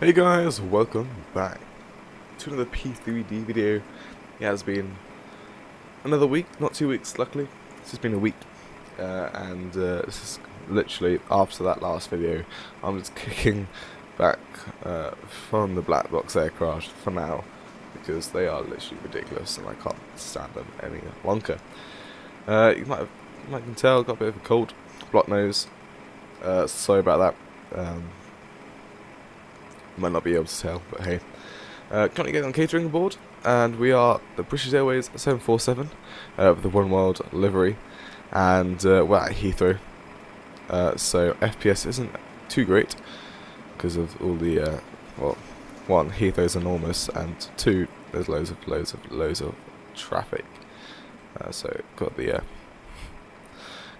Hey guys, welcome back to another P3D video. It has been another week, not 2 weeks luckily, it's just been a week, and this is literally after that last video. I'm just kicking back from the black box aircraft for now, because they are literally ridiculous and I can't stand them any longer. You might can tell, got a bit of a cold, blocked nose, sorry about that. Might not be able to tell, but hey. Currently getting on catering aboard, and we are the British Airways 747 with the One World livery, and we're at Heathrow. So FPS isn't too great because of all the well, one, Heathrow's enormous, and two, there's loads of traffic. So got the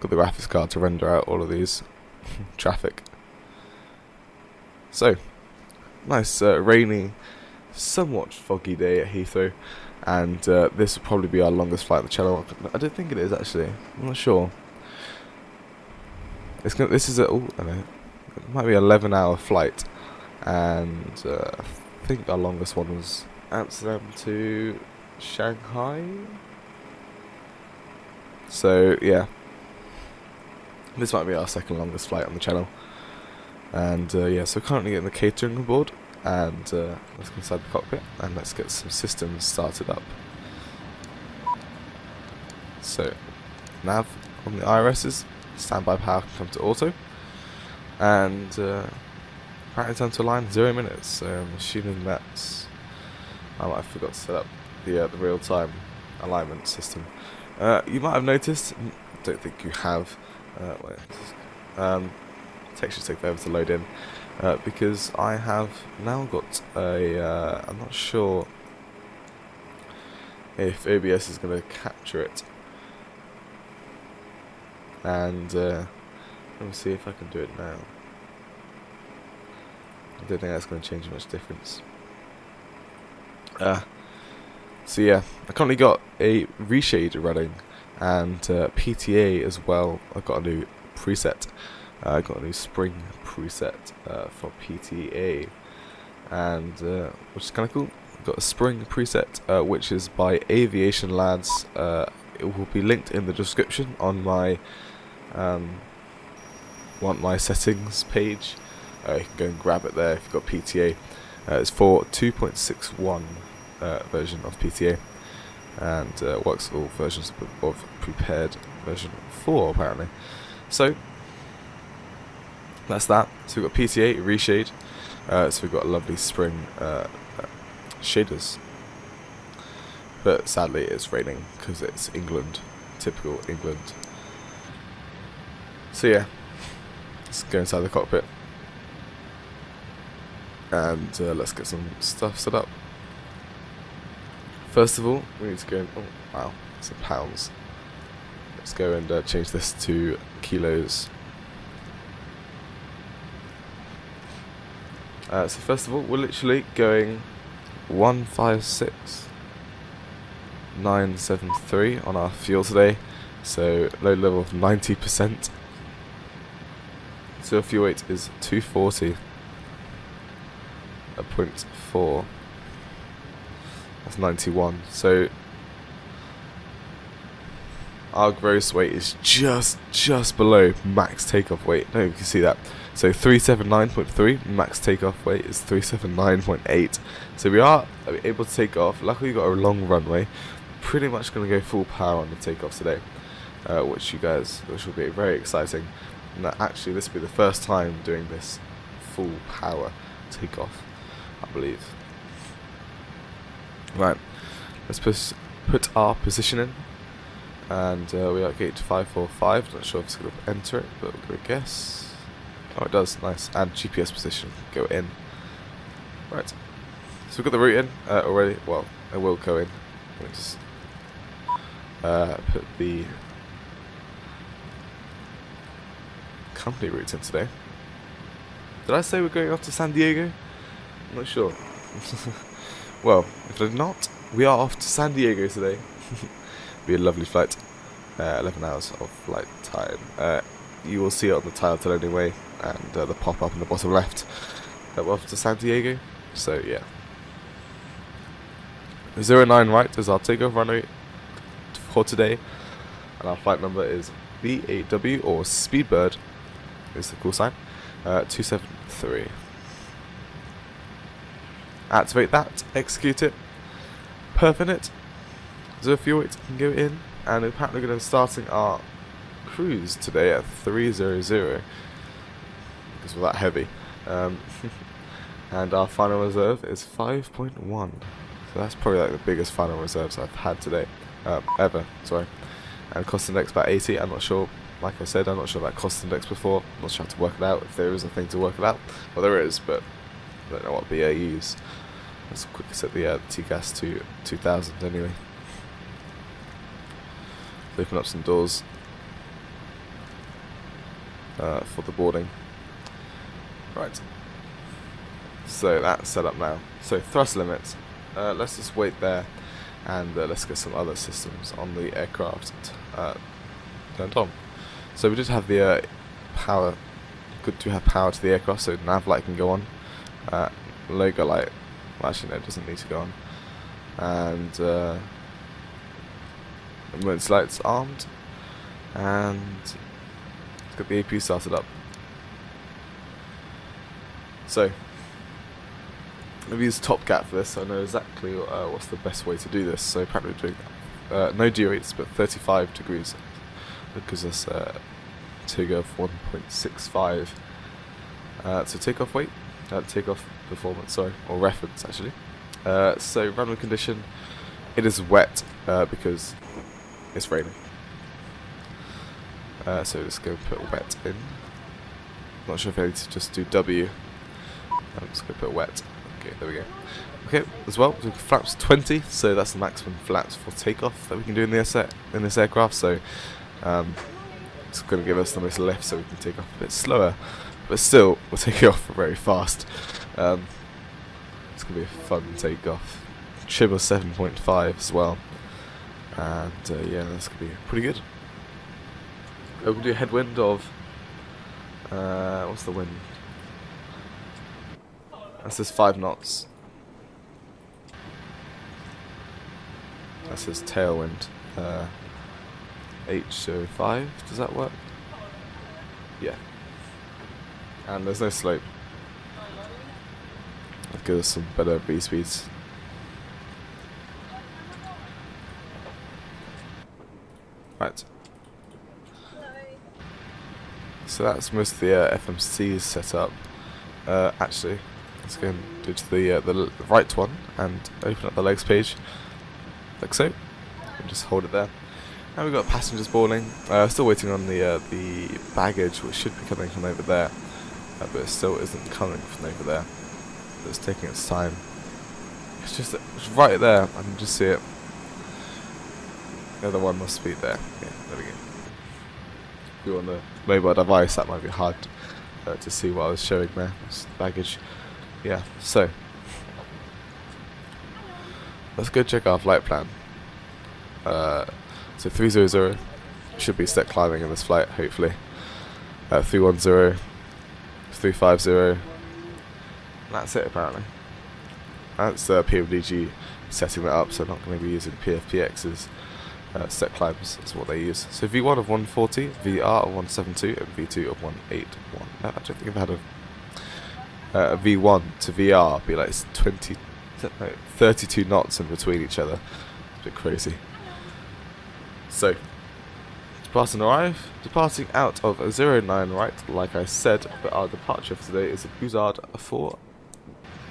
graphics card to render out all of these traffic. So. Nice rainy, somewhat foggy day at Heathrow, and this will probably be our longest flight on the channel. I don't think it is actually. I'm not sure. This is it might be an 11-hour flight, and I think our longest one was Amsterdam to Shanghai. So yeah, this might be our second longest flight on the channel. And yeah, so currently getting the catering aboard, and let's go inside the cockpit and let's get some systems started up. So, nav on the IRSs, standby power can come to auto, and apparently time to align 0 minutes. So I'm assuming that's I forgot to set up the real-time alignment system. You might have noticed, don't think you have. Text should take forever to load in, because I have now got a I'm not sure if OBS is going to capture it, and let me see if I can do it now. I don't think that's going to change much difference. So yeah, I currently got a reshade running, and PTA as well. I've got a new preset. I got a new spring preset for PTA, and which is kind of cool. I've got a spring preset which is by Aviation Lads. It will be linked in the description on my settings page. You can go and grab it there if you've got PTA. It's for 2.61 version of PTA, and works with all versions of prepared version 4 apparently. So that's that. So we've got PTA, reshade, so we've got a lovely spring shaders. But sadly it's raining because it's England, typical England. So yeah, let's go inside the cockpit and let's get some stuff set up. First of all, we need to go, oh wow, some pounds. Let's go and change this to kilos. So first of all, we're literally going 156,973 on our fuel today, so load level of 90%. So fuel weight is 240.4. That's 91. So our gross weight is just below max takeoff weight. No, you can see that. So 379.3, max takeoff weight is 379.8. So we are able to take off. Luckily we've got a long runway. Pretty much going to go full power on the takeoff today, which will be very exciting. And actually this will be the first time doing this full power takeoff, I believe. Right, let's put our position in, and we are at gate 545. Not sure if it's going to enter it, but we're going to guess. Oh, it does. Nice. And GPS position. Go in. Right. So we've got the route in already. Well, I will go in. Let me just put the company routes in today. Did I say we're going off to San Diego? I'm not sure. Well, if I did not, we are off to San Diego today. Be a lovely flight. 11 hours of flight time. You will see it on the title anyway, and the pop-up in the bottom left. off to San Diego. So yeah. 09 right is our takeoff runway for today, and our flight number is V8W, or Speedbird is the call sign, 273. Activate that, execute it, perfect it, 0 fuel weight can go in, and apparently we're going to be starting our cruise today at 300, because we're that heavy. And our final reserve is 5.1, so that's probably like the biggest final reserves I've had today, ever, sorry. And cost index about 80, I'm not sure, like I said, I'm not sure about cost index before, I'm not sure how to work it out, if there is a thing to work it out. Well, there is, but I don't know what BA use. Let's quickly set the TCAS to 2000 anyway. Open up some doors for the boarding. Right. So that's set up now. So thrust limits. Let's just wait there, and let's get some other systems on the aircraft turned on. So we did have the power. Good to have power to the aircraft, so nav light can go on. Logo light. Well, actually, no, it doesn't need to go on. And emergency lights armed, and let's get the AP started up. So I've used Top Cat for this, so I know exactly what's the best way to do this. So apparently we're doing no dew rates, but 35 degrees. That gives us TIG of 1.65. So takeoff weight, takeoff performance, sorry, or reference actually. So runway condition, it is wet because it's raining. So let's go put wet in. Not sure if I need to just do W. I'm just going to put wet. Okay, there we go. Okay, as well, so flaps 20, so that's the maximum flaps for takeoff that we can do in this aircraft. So it's going to give us the most lift, so we can take off a bit slower, but still we'll take it off very fast. It's going to be a fun takeoff. Trim of 7.5 as well, and yeah, that's going to be pretty good. We'll do a headwind of what's the wind? That says 5 knots. That says tailwind. H05. Does that work? Yeah. And there's no slope. That gives us some better B speeds. Right. So that's most of the FMCs set up. Actually, let's go and do to the right one and open up the legs page, like so, and just hold it there. And we've got passengers boarding. Still waiting on the baggage, which should be coming from over there, but it still isn't coming from over there. It's taking its time. It's right there. I can just see it. The other one must be there. Yeah, there we go. If you're on the mobile device, that might be hard to see what I was showing there. It's the baggage. Yeah, so let's go check our flight plan. So 300 should be set climbing in this flight, hopefully. 310, 350. That's it apparently. That's PMDG setting that up, so I'm not going to be using PFPX's set climbs. That's what they use. So V1 of 140, VR of 172, and V2 of 181. I don't think I've had a V1 to VR be like 32 knots in between each other. It's a bit crazy. So, depart and arrive. Departing out of 09 right, like I said, but our departure for today is a Buzzard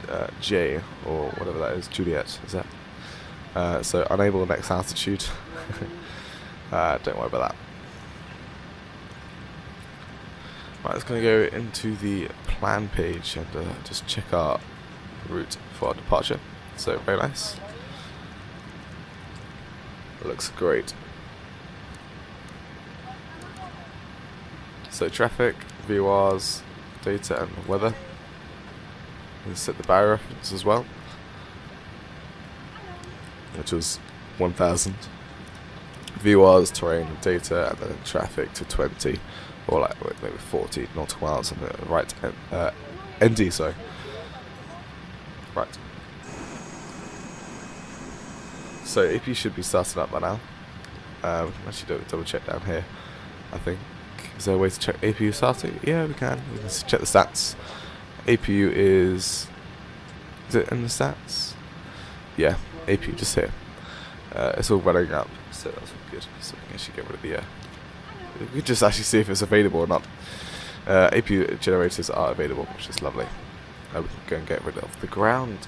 4J, or whatever that is, Juliet, is that? So, unable next altitude. Don't worry about that. Right, let's going to go into the plan page and just check our route for our departure. So, very nice. Looks great. So, traffic, VORs, data, and weather. Let's set the barrier reference as well, which was 1000. VORs, terrain, data, and then traffic to 20, or like maybe 40 nautical miles on the right ND, sorry. Right. So APU should be starting up by now. We can actually double check down here, I think. Is there a way to check APU starting? Yeah, we can. We can check the stats. APU is it in the stats? Yeah, APU just here. It's all running up, so that's all good. So we can actually get rid of the we could just actually see if it's available or not. APU generators are available, which is lovely. We can go and get rid of the ground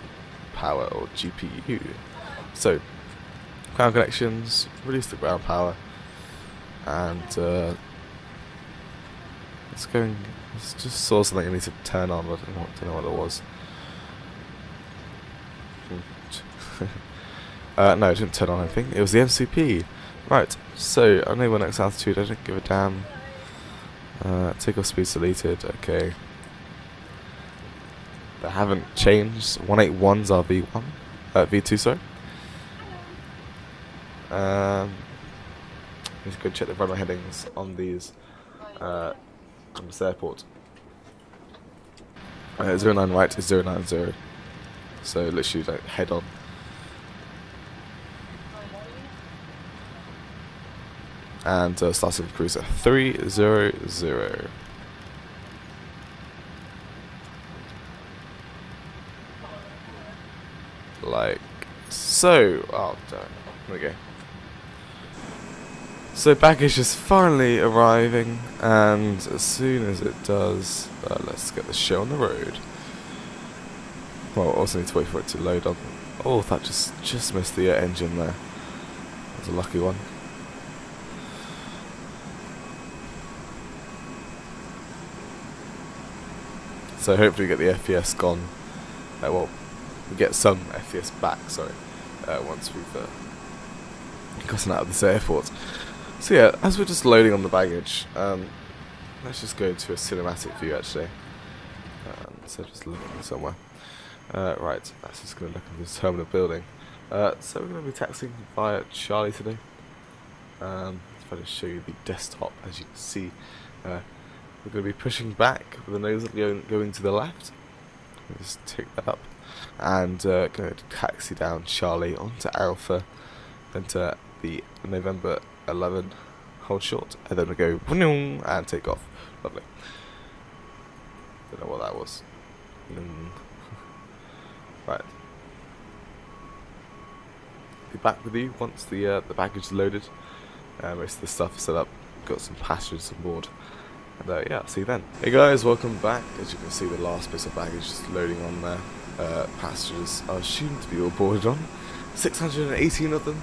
power, or GPU. So, ground connections, release the ground power, and let's just saw something I need to turn on, but I don't know what it was. No, it didn't turn on anything. It was the MCP. Right, so I know we're next altitude, I don't give a damn. Takeoff speed deleted, okay. They haven't changed. 181's our V1. V2, sorry. Let's go check the runway headings on these on this airport. 09 right is 090. So literally like head on. And starting cruise at 300. Like so. Oh, damn. There we go. So baggage is finally arriving, and as soon as it does, let's get the show on the road. Well, also need to wait for it to load up. Oh, that just missed the engine there. That was a lucky one. So hopefully we get the FPS gone. Well, we get some FPS back, sorry, once we've gotten out of this airport. So yeah, as we're just loading on the baggage, let's just go into a cinematic view actually. So just looking somewhere. Right, that's just going to look at this terminal building. So we're going to be taxiing via Charlie today. If I just show you the desktop, as you can see, we're going to be pushing back with the nose going to the left. Just tick that up. And going to taxi down Charlie onto Alpha, then to the November 11, hold short, and then we go and take off. Lovely. Don't know what that was. Right. Be back with you once the baggage is loaded. Most of the stuff is set up. Got some passengers on board. And yeah, I'll see you then. Hey guys, welcome back. As you can see, the last bits of baggage just loading on there. Passengers are assumed to be all boarded on. 618 of them.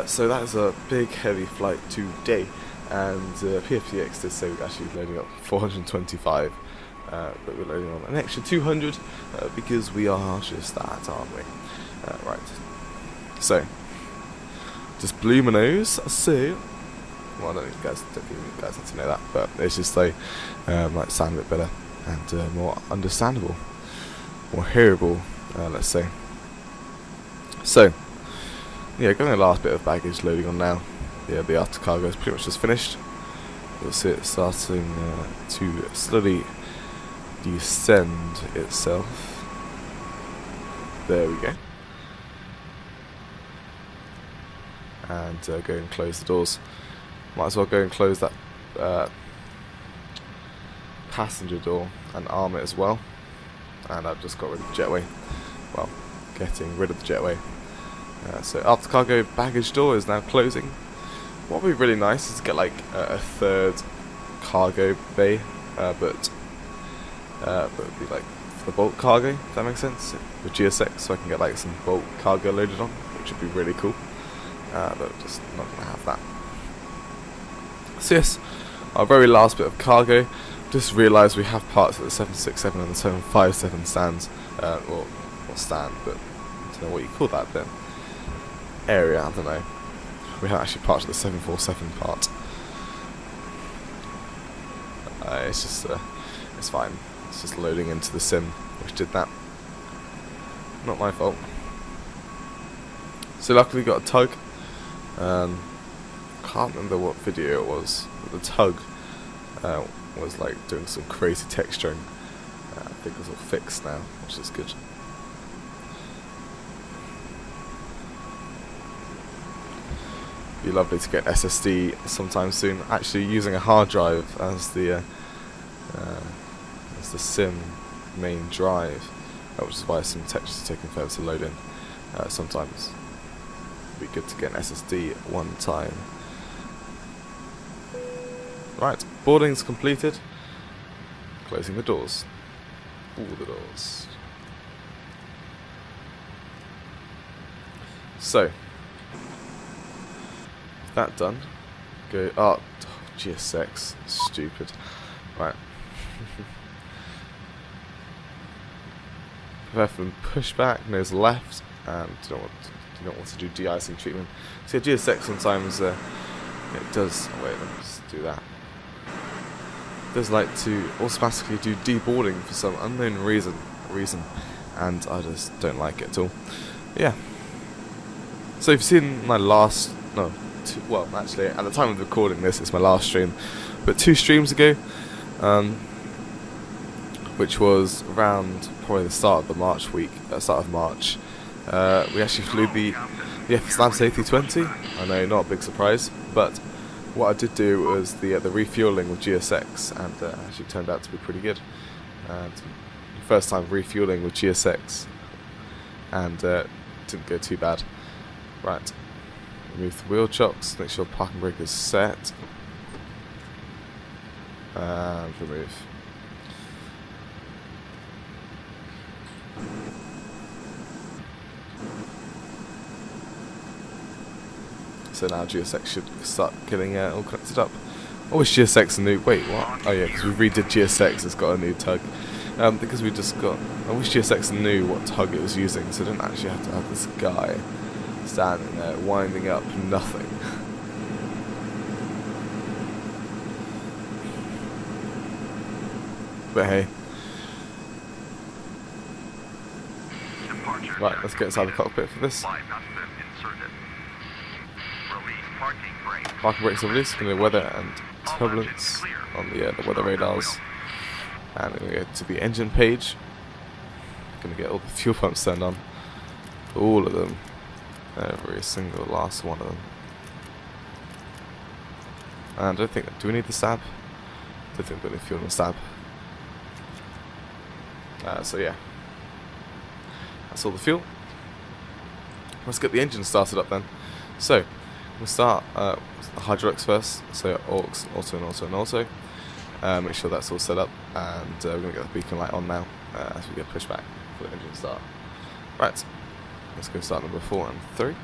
So that is a big, heavy flight today. And PFTX did say we're actually loading up 425. But we're loading on an extra 200 because we are just that, aren't we? Right. So, just blew my nose. So, well, I don't think you guys need to know that, but it's just like might sound a bit better and more understandable, more hearable, let's say. So, yeah, going the last bit of baggage loading on now. Yeah, the after cargo is pretty much just finished. You'll see it starting to slowly descend itself. There we go. And go and close the doors. Might as well go and close that passenger door and arm it as well. And I've just got rid of the jetway. Well, getting rid of the jetway. So after cargo baggage door is now closing. What would be really nice is to get like a third cargo bay, but it would be like for the bulk cargo, if that makes sense, with GSX, so I can get like some bulk cargo loaded on, which would be really cool. But just not going to have that. So yes, our very last bit of cargo. Just realised we have parts at the 767 and the 757 stands, or stand, but I don't know what you call that then. Area, I don't know. We have actually parts of the 747 part. It's just, it's fine. It's just loading into the sim, which did that. Not my fault. So luckily we got a tug. Can't remember what video it was, but the tug was like doing some crazy texturing. I think it's all fixed now, which is good. Be lovely to get SSD sometime soon. Actually, using a hard drive as the sim main drive, which is why some textures are taking forever to load in. Sometimes it'd be good to get an SSD at one time. Right, boarding's completed. Closing the doors. All the doors. So, that done. Go. Oh, GSX. Stupid. Right. Prepare for pushback, nose left, and do not want to do de-icing treatment. So yeah, GSX sometimes it does. Oh wait, let me just do that. It does like to automatically do deboarding for some unknown reason, and I just don't like it at all. Yeah. So you've seen my last, well actually at the time of recording this, it's my last stream, but 2 streams ago, which was around probably the start of the March week, start of March, we actually flew the FSLabs A320. I know, not a big surprise, but what I did do was the refueling with GSX, and actually turned out to be pretty good. First time refueling with GSX, and didn't go too bad. Right, remove the wheel chocks, make sure parking brake is set, and remove. So now GSX should start getting all connected up. I wish GSX knew. Wait, what? Oh yeah, because we redid GSX. It's got a new tug. Because we just got. I wish GSX knew what tug it was using, so I didn't actually have to have this guy standing there winding up nothing. But hey. Right, let's get inside the cockpit for this. Parking brakes are released, going to weather and turbulence on the weather radars. And we're going to go to the engine page. Going to get all the fuel pumps turned on. All of them. Every single last one of them. And I don't think, do we need the stab? I don't think we need fuel in the stab. So yeah. That's all the fuel. Let's get the engine started up then. So, we'll start with the hydraulics first. So aux, auto and auto and auto. Make sure that's all set up, and we're going to get the beacon light on now as we get pushback for the engine start. Right, let's go start number 4 and 3.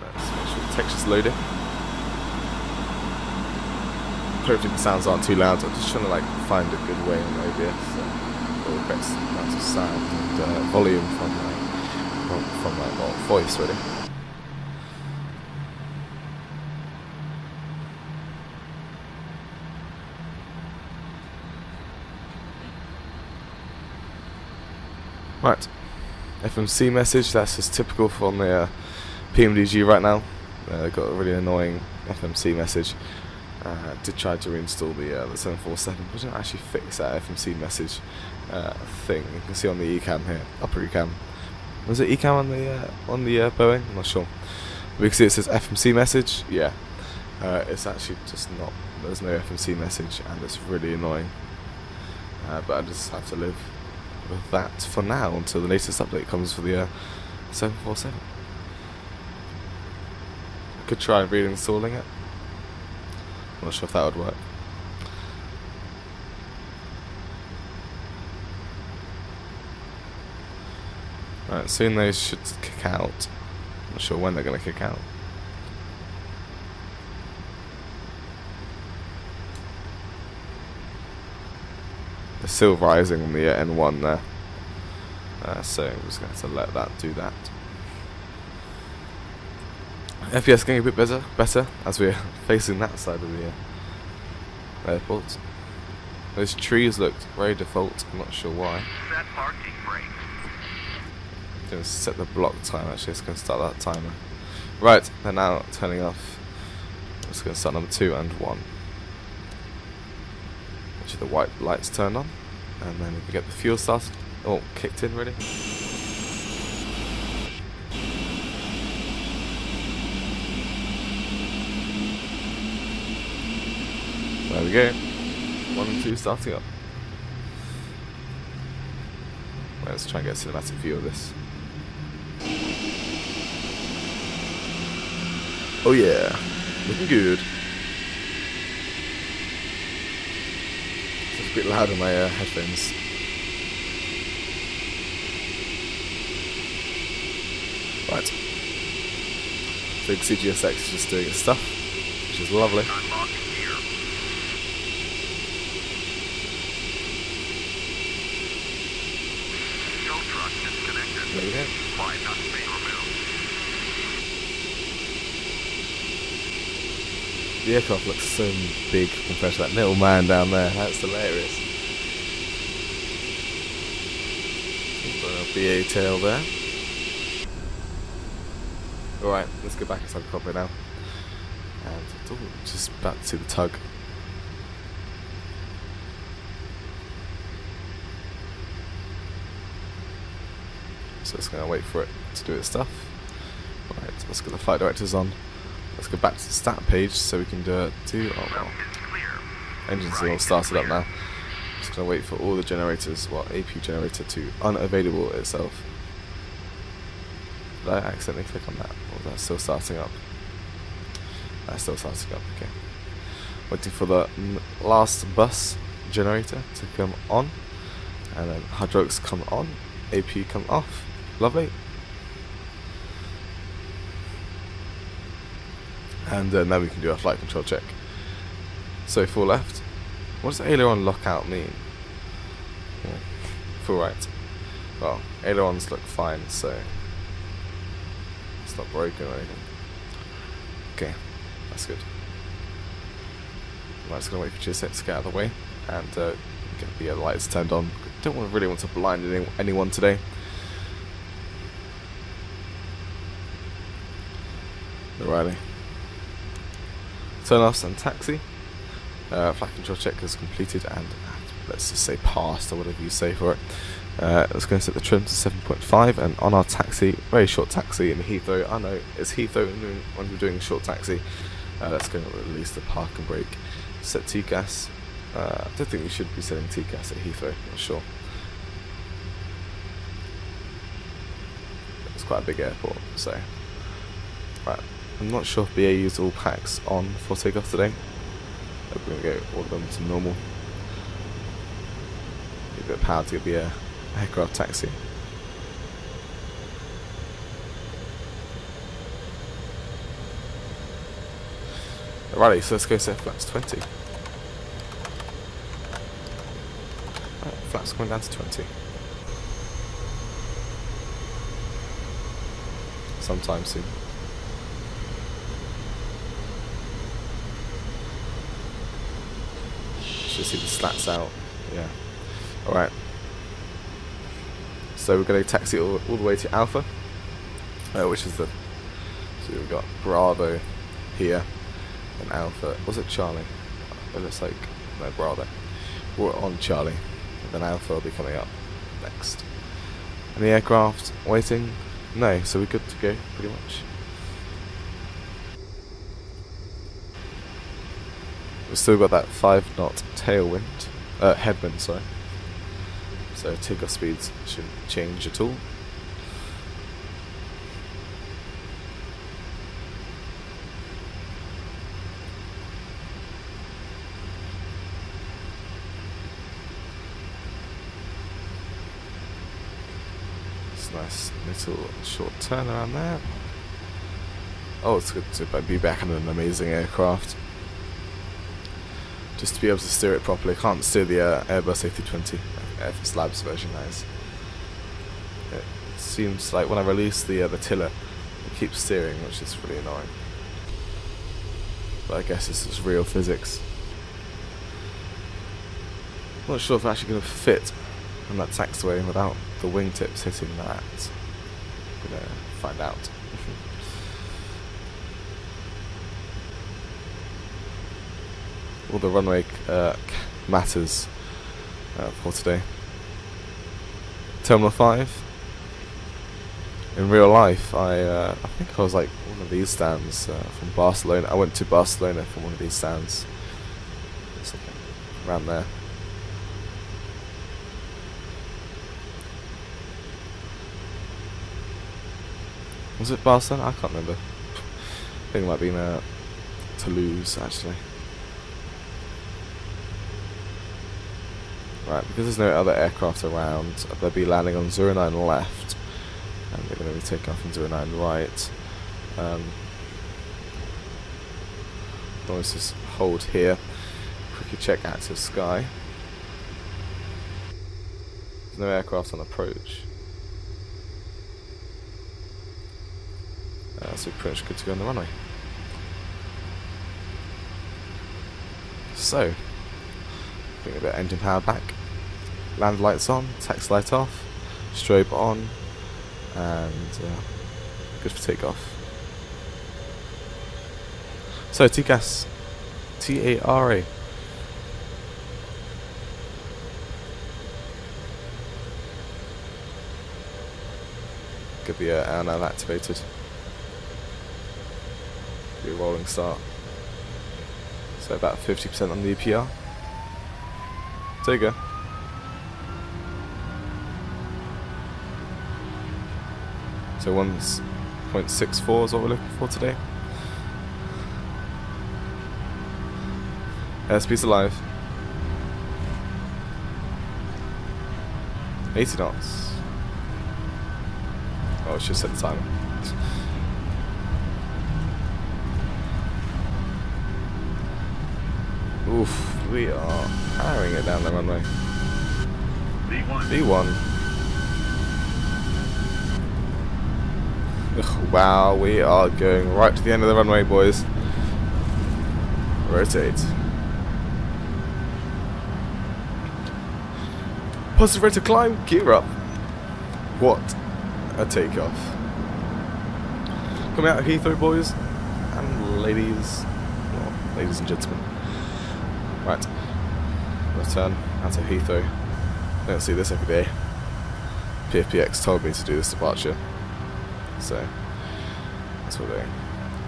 Let's make sure the texture's loading. Hopefully the sounds aren't too loud. I'm just trying to like find a good way on OBS or the best amount of sound and volume from my voice really. Right, FMC message. That's just typical from the PMDG right now. Got a really annoying FMC message. Did try to reinstall the 747, but didn't actually fix that FMC message thing. You can see on the ECAM here, upper ECAM. Was it ECAM on the Boeing? I'm not sure. But you can see it says FMC message. Yeah, it's actually just not. There's no FMC message, and it's really annoying. But I just have to live with that for now until the latest update comes for the 747. I could try reinstalling it. I'm not sure if that would work. Right, soon those should kick out. I'm not sure when they're going to kick out. They're still rising on the N1 there. So I'm just going to have to let that do that. FPS getting a bit better as we're facing that side of the airport. Those trees looked very default, I'm not sure why. Set parking brake. Going to set the block time actually, it's going to start that timer. Right, they're now turning off. I'm just going to start number 2 and 1. Which are the white lights turned on. And then we can get the fuel started. Oh, kicked in really. we go. 1 and 2 starting up. Right, let's try and get a cinematic view of this. Oh yeah, looking good. It's a bit loud in my headphones. Right. So you can see GSX is just doing its stuff, which is lovely. There we go. The aircraft looks so big compared to that little man down there. That's hilarious. BA tail there. Alright, let's go back inside the cockpit now. And just about to see the tug. So it's going to wait for it to do its stuff. Right, let's get the flight directors on. Let's go back to the stat page so we can oh well. Engines are all started up now. Just going to wait for all the generators, AP generator to unavailable itself. Did I accidentally click on that? Or is that still starting up? That's still starting up, okay. Waiting for the last bus generator to come on. And then hydraulics come on, AP come off. Lovely. And now we can do our flight control check. So full left. What does aileron lockout mean? Yeah. Full right. Well, ailerons look fine, so it's not broken or anything. Okay, that's good. I'm just going to wait for GSX to get out of the way and get the lights turned on. Don't really want to blind anyone today. Alrighty. Turn offs and taxi. Flight control check is completed and let's just say passed or whatever you say for it. Let's go and set the trim to 7.5 and on our taxi, very short taxi in Heathrow. I know it's Heathrow when we're doing a short taxi. Let's go and release the park and brake. Set TCAS. I don't think we should be setting TCAS at Heathrow, not sure. It's quite a big airport, so. Right, I'm not sure if BA used all packs on for takeoff today. We're going to go all of them to normal. Need a bit of power to get the aircraft taxi. Alrighty, so let's go set flaps 20. Right, flaps coming down to 20. Sometime soon. Should see the slats out. Yeah. Alright. So we're going to taxi all the way to Alpha, which is the. So we've got Bravo here, and Alpha. Was it Charlie? It looks like no Bravo. We're on Charlie, and then Alpha will be coming up next. Any aircraft waiting? No. So we're good to go, pretty much. We've still got that 5-knot tailwind, headwind, sorry. So takeoff speeds shouldn't change at all. It's a nice little short turn around there. Oh, it's good to be back in an amazing aircraft. Just to be able to steer it properly. I can't steer the Airbus A320 FS Labs version as. It seems like when I release the tiller, it keeps steering, which is really annoying. But I guess this is real physics. I'm not sure if I'm actually going to fit on that taxiway without the wingtips hitting that. I'm going to find out. All the runway matters for today. Terminal 5. In real life, I think I was like one of these stands from Barcelona. I went to Barcelona from one of these stands. It's like around there. Was it Barcelona? I can't remember. I think it might be in Toulouse, actually. Right, because there's no other aircraft around, they'll be landing on 09 left, and they're going to be taking off on 09 right. Let's just hold here. Quickly check active sky. There's no aircraft on approach. So we're pretty much good to go on the runway. So, bring a bit of engine power back. Land lights on, taxi light off, strobe on, and good for takeoff. So TCAS, T-A-R-A. Get the air nav activated. Be a rolling start. So about 50% on the EPR. There you go. So 1.64 is what we're looking for today. Airspeed's alive. 80 knots. Oh, I should set the timer. Oof, we are powering it down the runway. V1. Ugh, wow, we are going right to the end of the runway, boys. Rotate. Positive rate of climb, gear up. What a takeoff. Coming out of Heathrow, boys and ladies. Well, ladies and gentlemen. Right, return out of Heathrow. I don't see this every day. PFPX told me to do this departure, so that's what we're doing.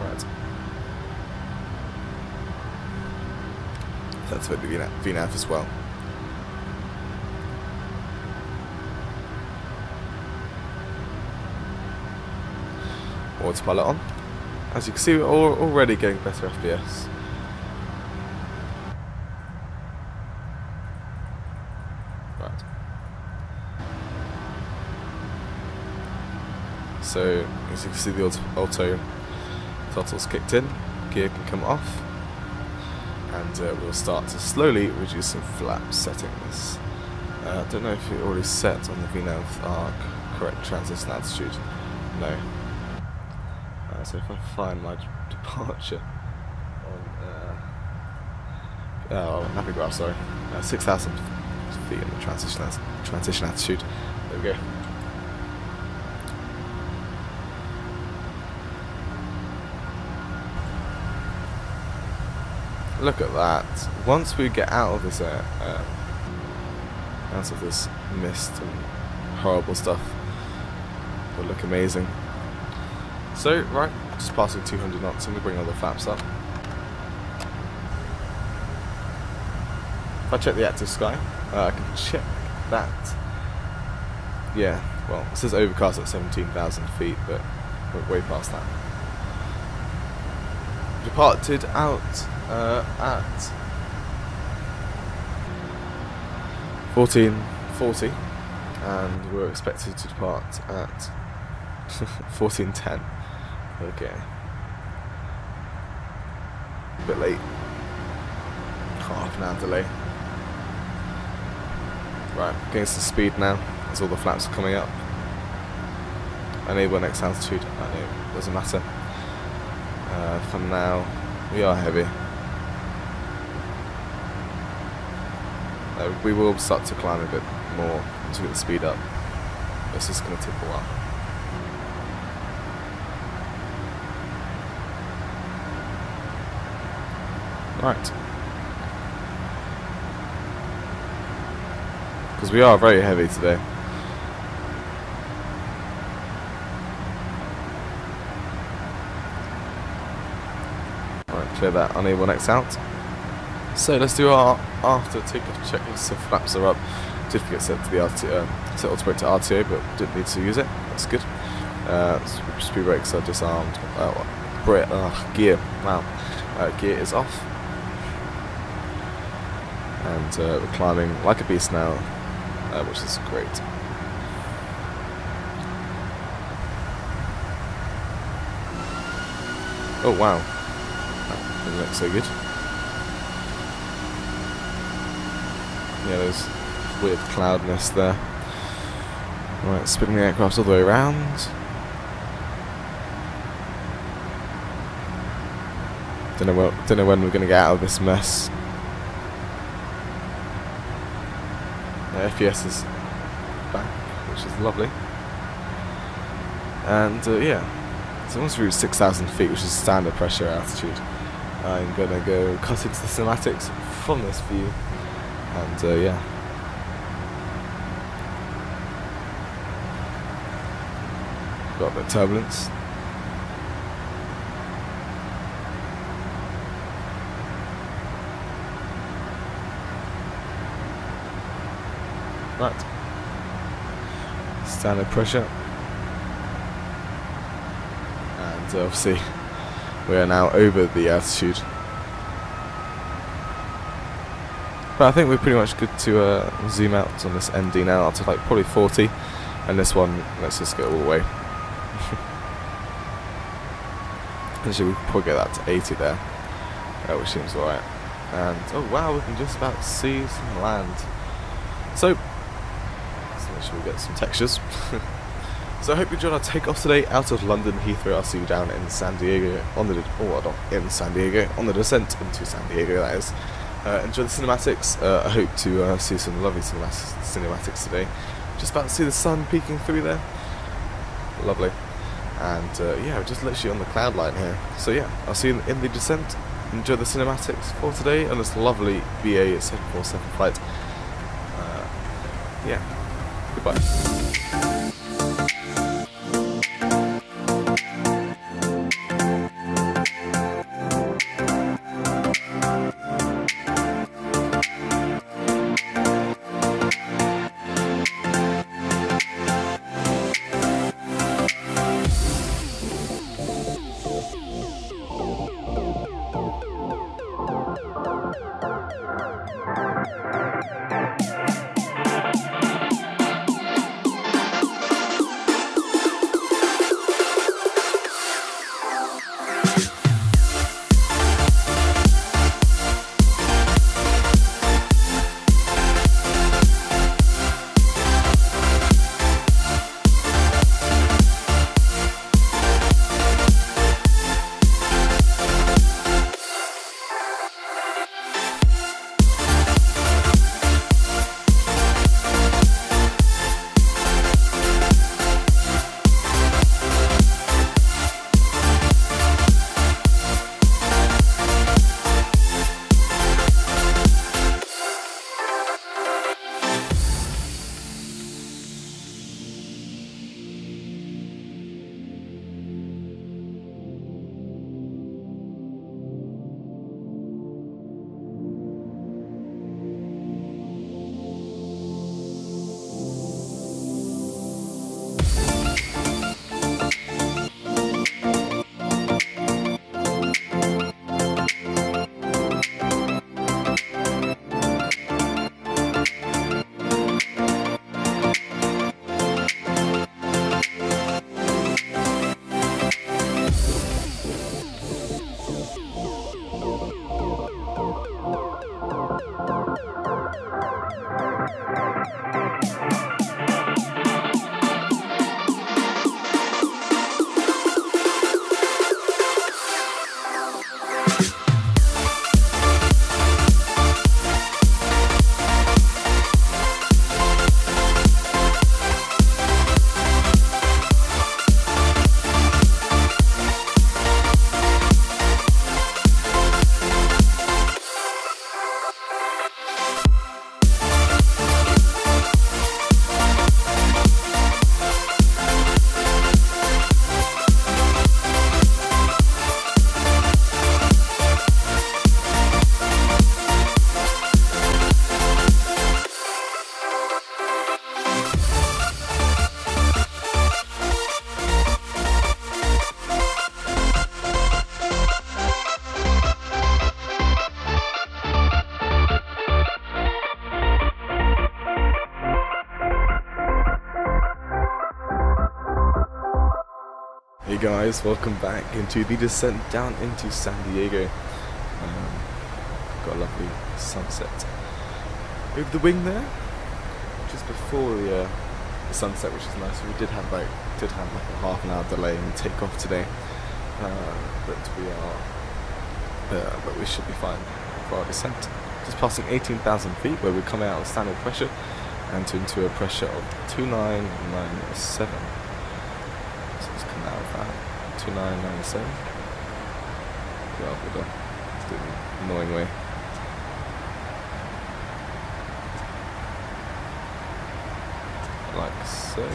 Right, that's a bit of VNAV as well. Autopilot on. As you can see, we're already getting better FPS. So, as you can see, the auto throttle's kicked in, gear can come off, and we'll start to slowly reduce some flap settings. I don't know if it already set on the VNAV our correct transition altitude. No. So if I find my departure on Navigraph, sorry, 6,000 feet in the transition altitude. There we go. Look at that. Once we get out of this mist and horrible stuff, it'll look amazing. So, right, just passing 200 knots and we bring all the flaps up. If I check the active sky, I can check that. Yeah, well, it says overcast at 17,000 feet, but we're way past that. Departed out at 14:40, and we're expected to depart at 14:10. Okay, a bit late, half an hour delay. Right, getting some speed now as all the flaps are coming up. Enable next altitude. I know, doesn't matter. For now, we are heavy. We will start to climb a bit more once we get the speed up. This is going to take a while. Right. Because we are very heavy today. Right, clear that unable next out. So let's do our after takeoff checklist. So flaps are up. Did forget to set to the set autobrake to RTO, but didn't need to use it. That's good. Speed brakes are disarmed. Gear. Wow. Gear is off. And we're climbing like a beast now, which is great. Oh wow. That doesn't look so good. Yeah, there's weird cloudness there. Right, spinning the aircraft all the way around. Don't know when we're going to get out of this mess. The FPS is back, which is lovely. And yeah, so once we reach 6,000 feet, which is standard pressure altitude, I'm going to go cut into the cinematics from this view. And yeah. Got a bit of turbulence. Right. Standard pressure. And obviously we are now over the altitude. But I think we're pretty much good to zoom out on this ND now up to like probably 40. And this one, let's just go all the way. Actually, we could probably get that to 80 there, which seems alright. And oh wow, we can just about see some land. So let's make sure we get some textures. So I hope you enjoyed our takeoff today out of London Heathrow. I'll see you down in San Diego on the on the descent into San Diego. That is. Enjoy the cinematics. I hope to see some lovely cinematics today. Just about to see the sun peeking through there. Lovely. And yeah, we're just literally on the cloud line here. So yeah, I'll see you in the descent. Enjoy the cinematics for today on this lovely BA 747 flight. Yeah, goodbye. guys, welcome back into the descent down into San Diego. Got a lovely sunset over the wing there, just before the sunset, which is nice. We did have like a half an hour delay in takeoff today, but we should be fine for our descent. Just passing 18,000 feet, where we're coming out of standard pressure and into a pressure of 2997. So let's come out of that 2997. Well, we'll do it an annoying way. Like so.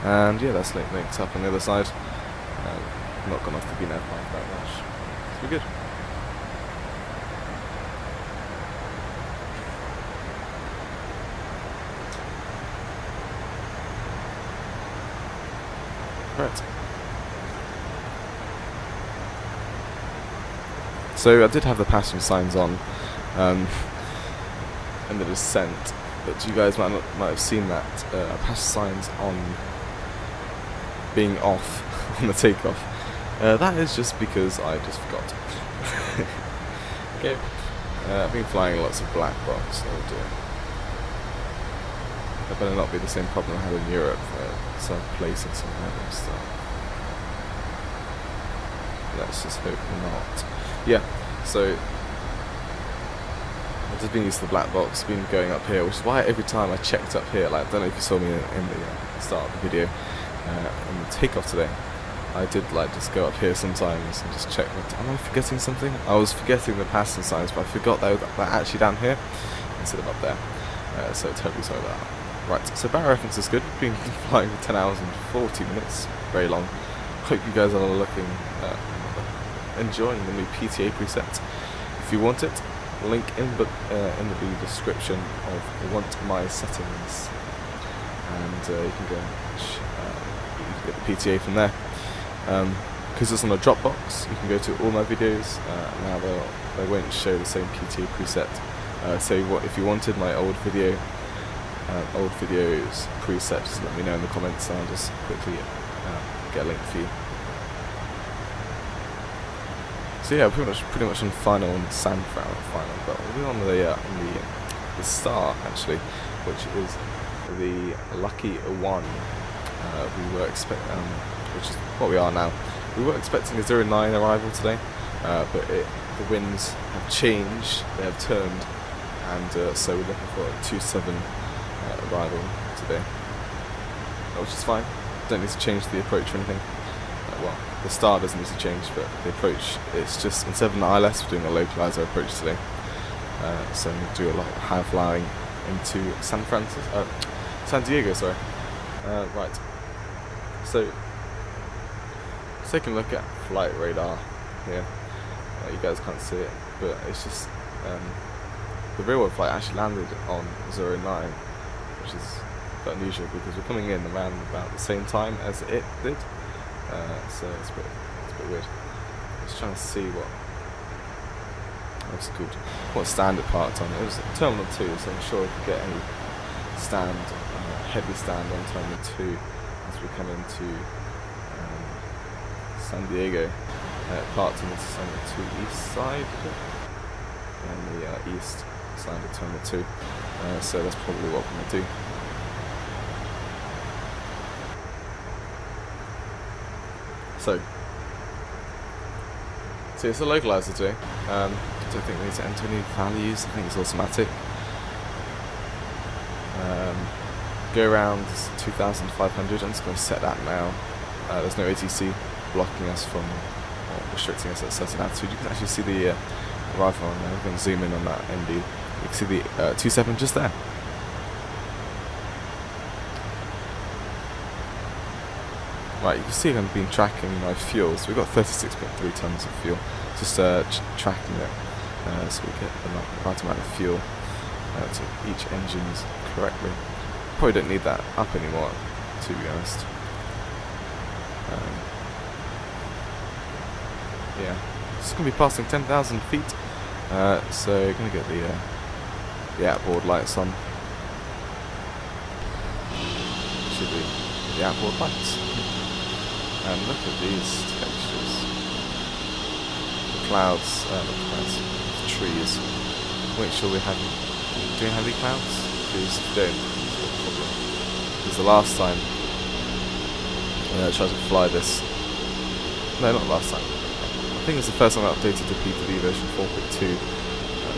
And yeah, that's linked up on the other side. Not gone off the VNAV pipe that much. So we're good. Right. So I did have the passenger signs on in the descent, but you guys might have seen that passenger signs on being off on the takeoff. That is just because I just forgot. Okay. I've been flying lots of black box, oh dear. That better not be the same problem I had in Europe, some placing some random stuff. Let's just hope not. Yeah, so I've just been used to the black box, been going up here, which is why every time I checked up here, like I don't know if you saw me in the start of the video, on the takeoff today, I did like just go up here sometimes and just check. Am I forgetting something? I was forgetting the passenger signs, but I forgot they're actually down here instead of up there. So totally sorry about that. Right, so barrel reference is good. We've been flying for 10 hours and 40 minutes, very long. Hope you guys are enjoying the new PTA preset. If you want it, link in the description of Want My Settings, and you can go you can get the PTA from there. Because it's on a Dropbox, you can go to all my videos. Now they won't show the same PTA preset. So if you wanted my old videos preset, just let me know in the comments, and I'll just quickly get a link for you. So yeah, pretty much on final on San Fran final, but we'll be on the star actually, which is the lucky one. We were expecting, which is what we are now. We were expecting a 09 arrival today, but the winds have changed, they have turned, and so we're looking for a 27 arrival today, which is fine. Don't need to change the approach or anything. Well, the star doesn't need to change, but the approach, it's just, instead of an ILS, we're doing a localizer approach today. So we'll do a lot of high flying into San Diego, sorry. Right. So, let's take a look at flight radar here. You guys can't see it, but it's just the real world flight actually landed on 09, which is quite unusual because we're coming in around about the same time as it did. So it's a bit weird. Just trying to see what's called, what standard parts on it. It was Terminal 2, so I'm sure if we get any heavy stand on Terminal 2 as we come into San Diego. Parts on the Terminal 2 east side, and the east side of Terminal 2. So that's probably what we're going to do. So it's a localizer today. I don't think we need to enter any values. I think it's automatic. Go around 2,500. I'm just going to set that now. There's no ATC blocking us from, or restricting us at a certain altitude. You can actually see the rifle on there. We can zoom in on that MD. You can see the 27 just there. Right, you can see I've been tracking my fuel, so we've got 36.3 tons of fuel, just tracking it, so we get the right amount of fuel to each engines correctly. Probably don't need that up anymore, to be honest. Yeah, it's going to be passing 10,000 feet, so you're going to get the outboard lights on. should be the outboard lights. And look at these textures. The clouds, the trees. Make sure we haven't. Do we have any clouds? Because if we don't, it's a problem. Because the last time I tried to fly this. No, not last time. I think it was the first time I updated to P3D version 4.2.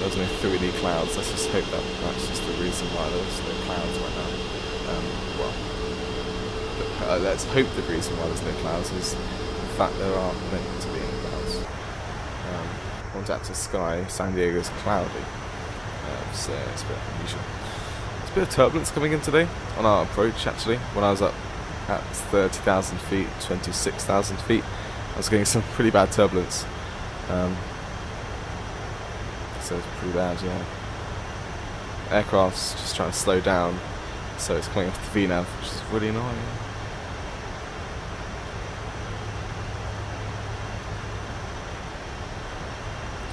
There was no 3D clouds. Let's just hope that that's just the reason why there's no clouds right now. Let's hope the reason why there's no clouds is the fact there are meant to be any clouds. On to sky, San Diego's cloudy. So it's a bit unusual. There's a bit of turbulence coming in today on our approach actually. When I was up at 30,000 feet, 26,000 feet, I was getting some pretty bad turbulence. So it's pretty bad, yeah. Aircraft's just trying to slow down, so it's coming off the VNAV, which is really annoying.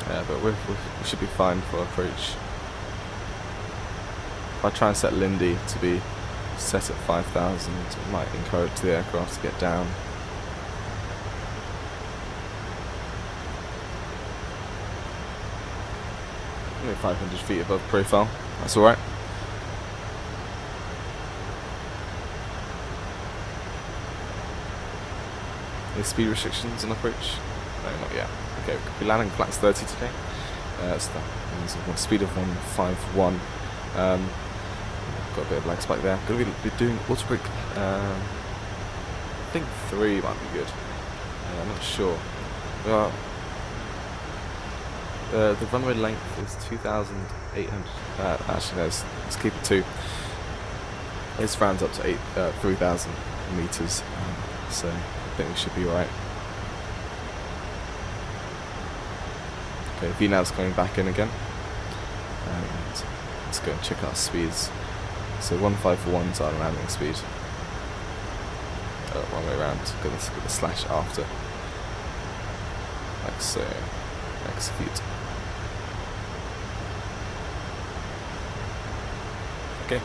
Yeah, but we should be fine for approach. If I try and set Lindy to be set at 5,000, it might encourage the aircraft to get down. Only 500 feet above profile, that's alright. Any speed restrictions on approach? No, not yet. Okay, we could be landing flaps 30 today. So that means we've got a speed of 151. Got a bit of lag spike there. Going to be doing autobrake. I think 3 might be good. I'm not sure. The runway length is 2,800. Actually, no, let's keep it 2. It rounds up to 3,000 meters. So I think we should be alright. Okay, VNAV's coming back in again. And let's go and check our speeds. So 151 is our landing speed. Wrong way around. Got the slash after. Like so. Execute. Okay.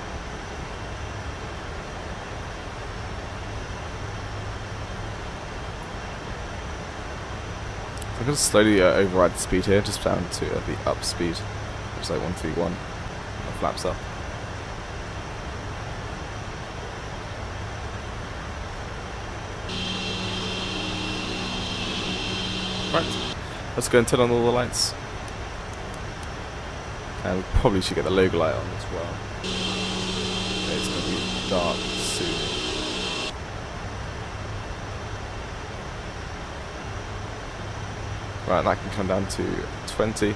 I'm going to slowly override the speed here, just down to the up speed, which is like 131. My flaps up. Right, let's go and turn on all the lights. And we probably should get the logo light on as well. Okay, it's going to be dark soon. Right, that can come down to 20,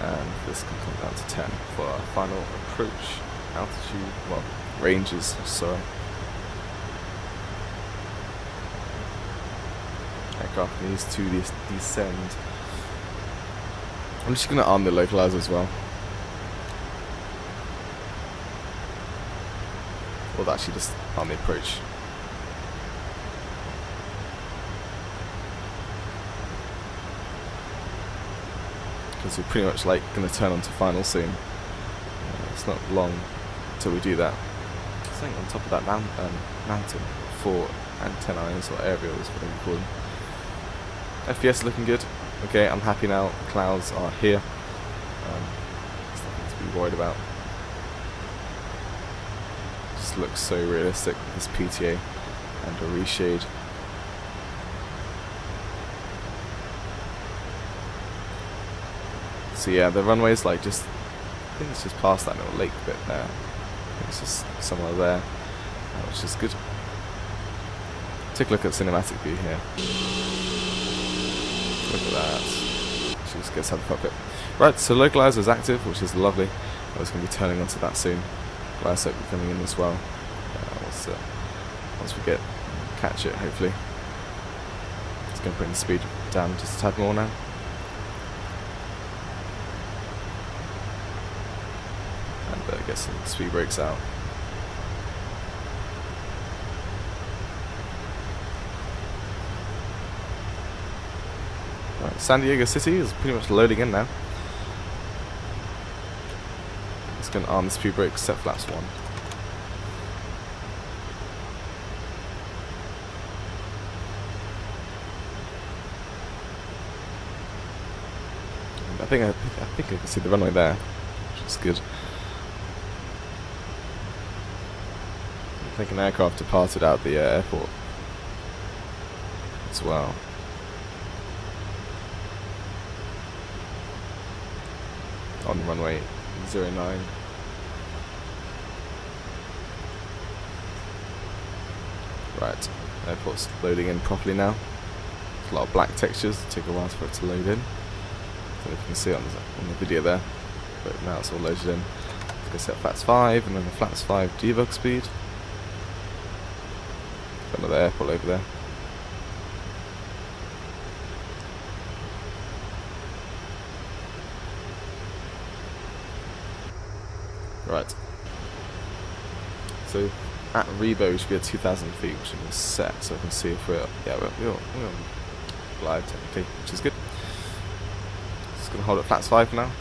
and this can come down to 10 for our final approach altitude, well, ranges, sorry. Aircraft needs to descend. I'm just going to arm the localizer as well. Or actually just arm the approach. Because we're pretty much like going to turn onto final soon. It's not long until we do that. Something on top of that mountain for antennae or aerials, whatever you call them. FPS looking good. Okay, I'm happy now. The clouds are here. There's nothing to be worried about. Just looks so realistic with this PTA and a reshade. So yeah, the runway's like just, I think it's just past that little lake bit there. I think it's just somewhere there, which is good. Take a look at cinematic view here. Look at that. She just gets out of the cockpit. Right, so localizer is active, which is lovely. I was going to be turning onto that soon. Glass will be coming in as well. Once we catch it, hopefully. It's going to bring the speed down just a tad more now. And get some speed brakes out. Right, San Diego City is pretty much loading in now. It's going to arm the speed brakes, set flaps 1. think I can see the runway there, which is good. I think an aircraft departed out the airport as well. On runway 09. Right, airport's loading in properly now. There's a lot of black textures, it'll take a while for it to load in. I don't know if you can see it on the video there, but now it's all loaded in. Let's go set flaps 5 and then the flaps 5 debug speed. Got another airport over there. Right. So at Rebo we should be at 2,000 feet, which we can set so I can see if we're on glide technically, which is good. Just gonna hold at flaps 5 for now.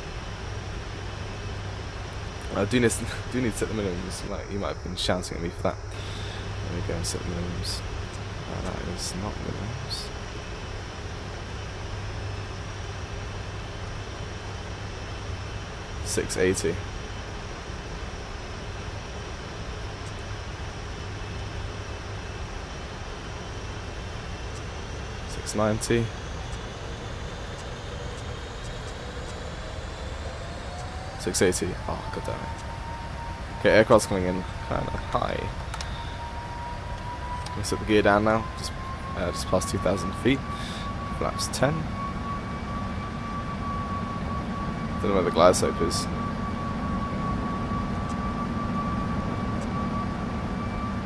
I do need to set the minimums. You might have been shouting at me for that. Let me go and set the minimums. That is not minimums. $680. $690. $680. Oh, god damn it. Okay, aircraft's coming in kind of high. I'm gonna set the gear down now. Just past 2,000 feet. Flaps 10. Don't know where the glide slope is.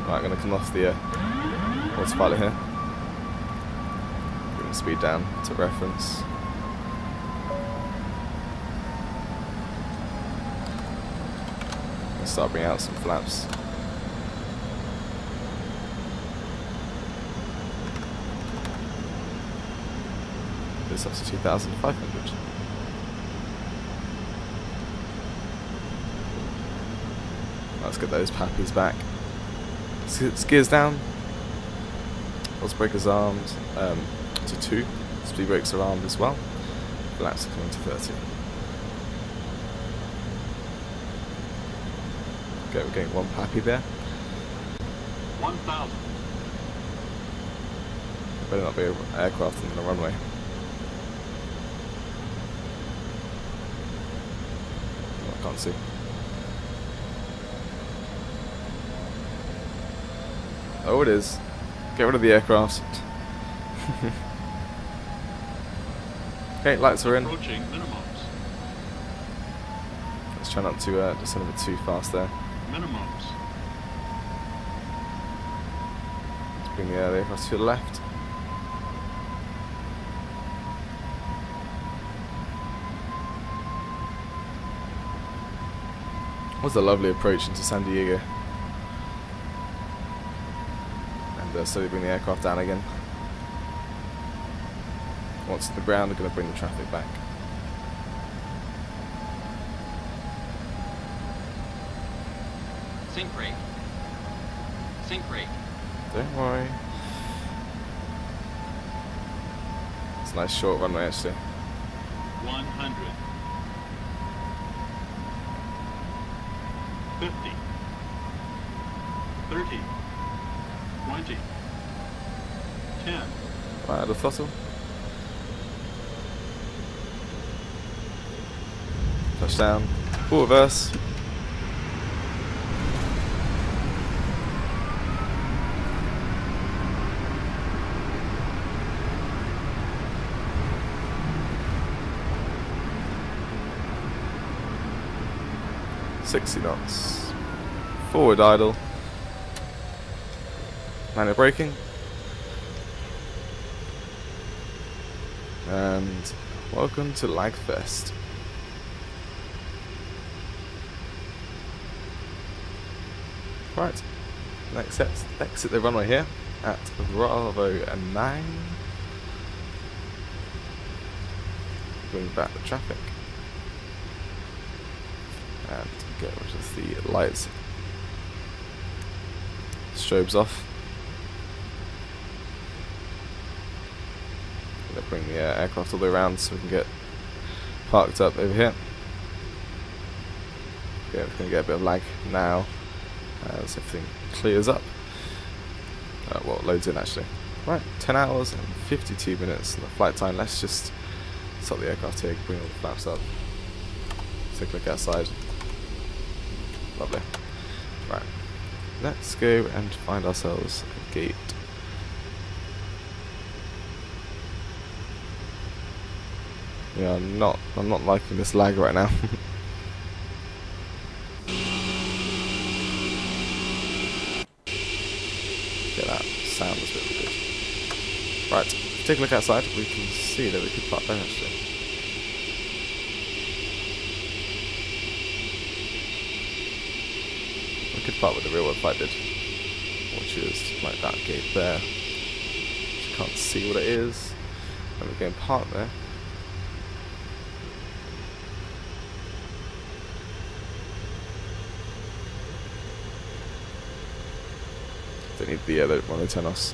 Right, I'm gonna come off the autopilot here. Bring the speed down to reference. Start bringing out some flaps. This up to 2,500. Let's get those pappies back. Gears down. Pulse breakers armed to 2. Speed brakes are armed as well. Flaps are coming to 30. Okay, we're getting one pappy there. 1,000. Better not be an aircraft on the runway. Oh, I can't see. Oh, it is. Get rid of the aircraft. Okay, lights are in. Approaching minimums. Let's try not to descend a bit too fast there. Minimums. Let's bring the aircraft to the left. What's a lovely approach into San Diego. And slowly bring the aircraft down again. Once to the ground, we're going to bring the traffic back. Sync rate. Sync rate. Don't worry. It's a nice short runway actually. 100. 50. 30. 20. 10. Right, the throttle. Touchdown. Full reverse. $60 knots. Forward idle. Manual braking. And welcome to Lagfest. Right, next exit the runway here at Bravo 9. Bring back the traffic. And get rid of the lights. Strobes off. Gonna bring the aircraft all the way around so we can get parked up over here. Yeah, we're going to get a bit of lag now as everything clears up. Well, loads in actually. Right, 10 hours and 52 minutes in the flight time. Let's just stop the aircraft here, bring all the flaps up. Take a look outside. Lovely. Right, let's go and find ourselves a gate. Yeah, I'm not liking this lag right now. Get that sound was really good. Right, if we take a look outside, we can see that we could park there actually. We could park with the real world flight did, which is like that gate there. You can't see what it is. And we're going to park there. Don't need the when they turn us.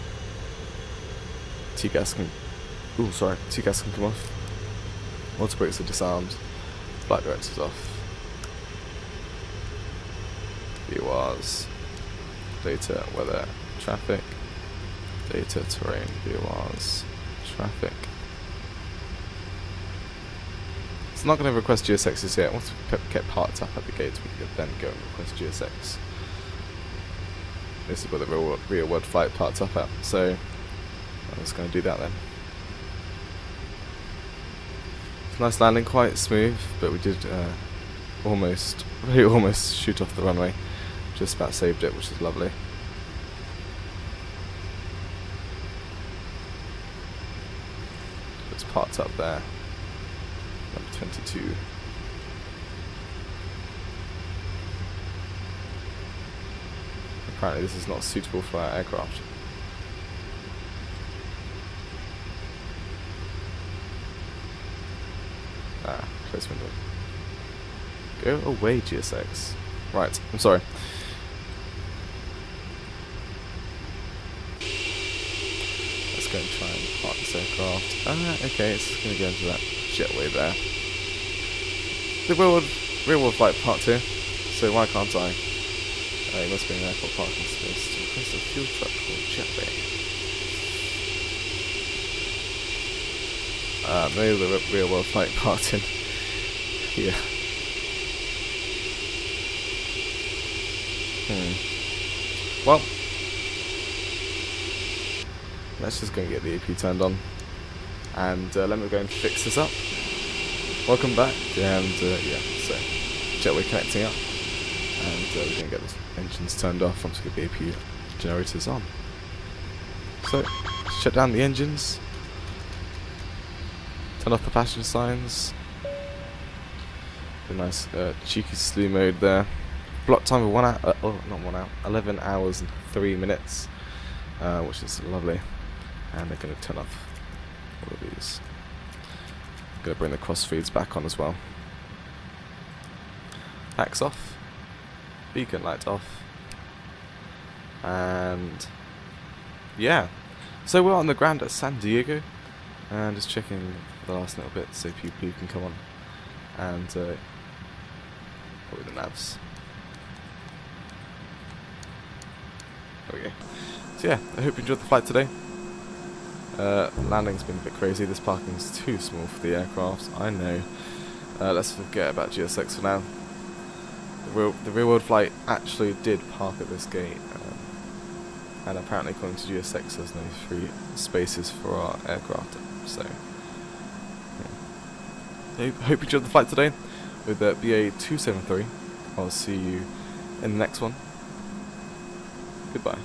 T-gas can. Ooh, sorry. T-gas can come off. Water brakes are disarmed. Flight directors off. VORs. Data, weather, traffic. Data, terrain, VORs, traffic. It's not going to request GSXs yet. Once we get parked up at the gates, we can then go and request GSX. This is where the real world flight parked up at, so I'm just going to do that then. It's a nice landing, quite smooth, but we did almost shoot off the runway. Just about saved it, which is lovely. It's parked up there. Number 22. Apparently this is not suitable for our aircraft. Ah, close window. Go away, GSX. Right, I'm sorry. Let's go and try and park this aircraft. Ah, okay, it's going to go into that jetway there. The real world flight parked here, so why can't I? It must be an airport parking space to request a fuel truck called jetway. Maybe the real world flight parked in here. Well, let's just go and get the AP turned on, and let me go and fix this up. Welcome back, and yeah, so jetway connecting up, and we're going to get the engines turned off once we get the AP generators on. So, shut down the engines, turn off the passenger signs. A nice cheeky slew mode there. Block time of 1 hour, 11 hours and 3 minutes, which is lovely. And they're going to turn off all of these. I'm going to bring the cross feeds back on as well. Packs off, beacon light off, and yeah. So we're on the ground at San Diego, and just checking the last little bit so people can come on and put the navs. There we go. So yeah, I hope you enjoyed the flight today. Landing's been a bit crazy. This parking's too small for the aircraft, I know. Let's forget about GSX for now. The real world flight actually did park at this gate, and apparently according to GSX there's no free spaces for our aircraft. So yeah. I hope you enjoyed the flight today with BA273. I'll see you in the next one. Goodbye.